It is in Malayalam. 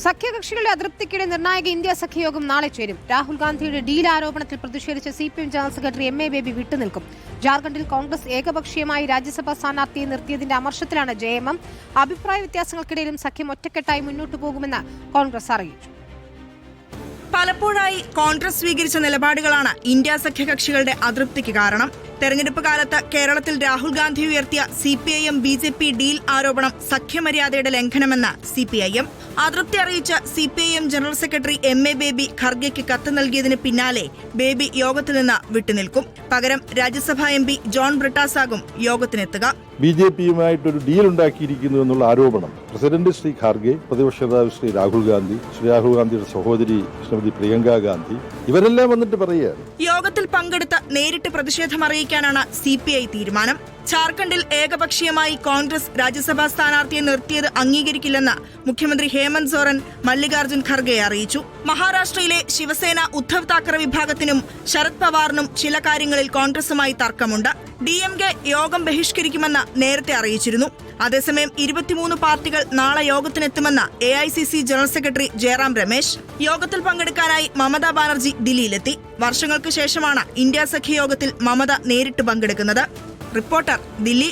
സഖ്യകക്ഷികളുടെ അതൃപ്തിക്കിടെ നിർണായക ഇന്ത്യ സഖ്യയോഗം നാളെ ചേരും. രാഹുൽ ഗാന്ധിയുടെ ഡീൽ ആരോപണത്തിൽ പ്രതിഷേധിച്ച് CPM general secretary MA Baby വിട്ടുനിൽക്കും. ജാർഖണ്ഡിൽ കോൺഗ്രസ് ഏകപക്ഷീയമായി രാജ്യസഭാ സ്ഥാനാർത്ഥിയെ നിർത്തിയതിന്റെ അമർഷത്തിലാണ് JMM. അഭിപ്രായ വ്യത്യാസങ്ങൾക്കിടയിലും സഖ്യം ഒറ്റക്കെട്ടായി മുന്നോട്ടു പോകുമെന്ന് കോൺഗ്രസ് അറിയിച്ചു. പലപ്പോഴായി കോൺഗ്രസ് സ്വീകരിച്ച നിലപാടുകളാണ് ഇന്ത്യ സഖ്യകക്ഷികളുടെ അതൃപ്തിക്ക് കാരണം. തെരഞ്ഞെടുപ്പ് കാലത്ത് കേരളത്തിൽ രാഹുൽ ഗാന്ധി ഉയർത്തിയ CPIM BJP ഡീൽ ആരോപണം സഖ്യമര്യാദയുടെ ലംഘനമെന്ന് CPIM. അതൃപ്തി അറിയിച്ച CPIM general secretary MA Baby ഖർഗെയ്ക്ക് കത്ത് നൽകിയതിന് പിന്നാലെ ബേബി യോഗത്തിൽ നിന്ന് വിട്ടുനിൽക്കും. പകരം രാജ്യസഭാ MP ജോൺ ബ്രിട്ടാസാകും യോഗത്തിനെത്തുക. BJPയുമായിട്ടൊരു ഡീൽ ഉണ്ടാക്കിയിരിക്കുന്നു എന്നുള്ള ആരോപണം പ്രസിഡന്റ് ശ്രീ ഖാർഗെ, പ്രതിപക്ഷ നേതാവ് ശ്രീ രാഹുൽ ഗാന്ധിയുടെ സഹോദരി ശ്രീമതി പ്രിയങ്ക ഗാന്ധി ഇവരെല്ലാം വന്നിട്ട് പറയുകയാണ്. യോഗത്തിൽ പങ്കെടുത്ത് നേരിട്ട് പ്രതിഷേധം അറിയിക്കാനാണ് CPI തീരുമാനം. ജാർഖണ്ഡിൽ ഏകപക്ഷീയമായി കോൺഗ്രസ് രാജ്യസഭാ സ്ഥാനാർത്ഥിയെ നിർത്തിയത് അംഗീകരിക്കില്ലെന്ന് മുഖ്യമന്ത്രി ഹേമന്ത് സോറൻ മല്ലികാർജുൻ ഖർഗെ അറിയിച്ചു. മഹാരാഷ്ട്രയിലെ ശിവസേന ഉദ്ധവ് താക്കറെ വിഭാഗത്തിനും ശരത് പവാറിനും ചില കാര്യങ്ങളിൽ കോൺഗ്രസുമായി തർക്കമുണ്ട്. DMK യോഗം ബഹിഷ്കരിക്കുമെന്ന് നേരത്തെ അറിയിച്ചിരുന്നു. അതേസമയം 23 പാർട്ടികൾ നാളെ യോഗത്തിനെത്തുമെന്ന് AICC general secretary Jairam Ramesh. യോഗത്തിൽ പങ്കെടുക്കാനായി മമതാ ബാനർജി ദില്ലിയിലെത്തി. വർഷങ്ങൾക്ക് ശേഷമാണ് ഇന്ത്യ സഖ്യ യോഗത്തിൽ മമത നേരിട്ട് പങ്കെടുക്കുന്നത്. റിപ്പോർട്ടർ, ദില്ലി.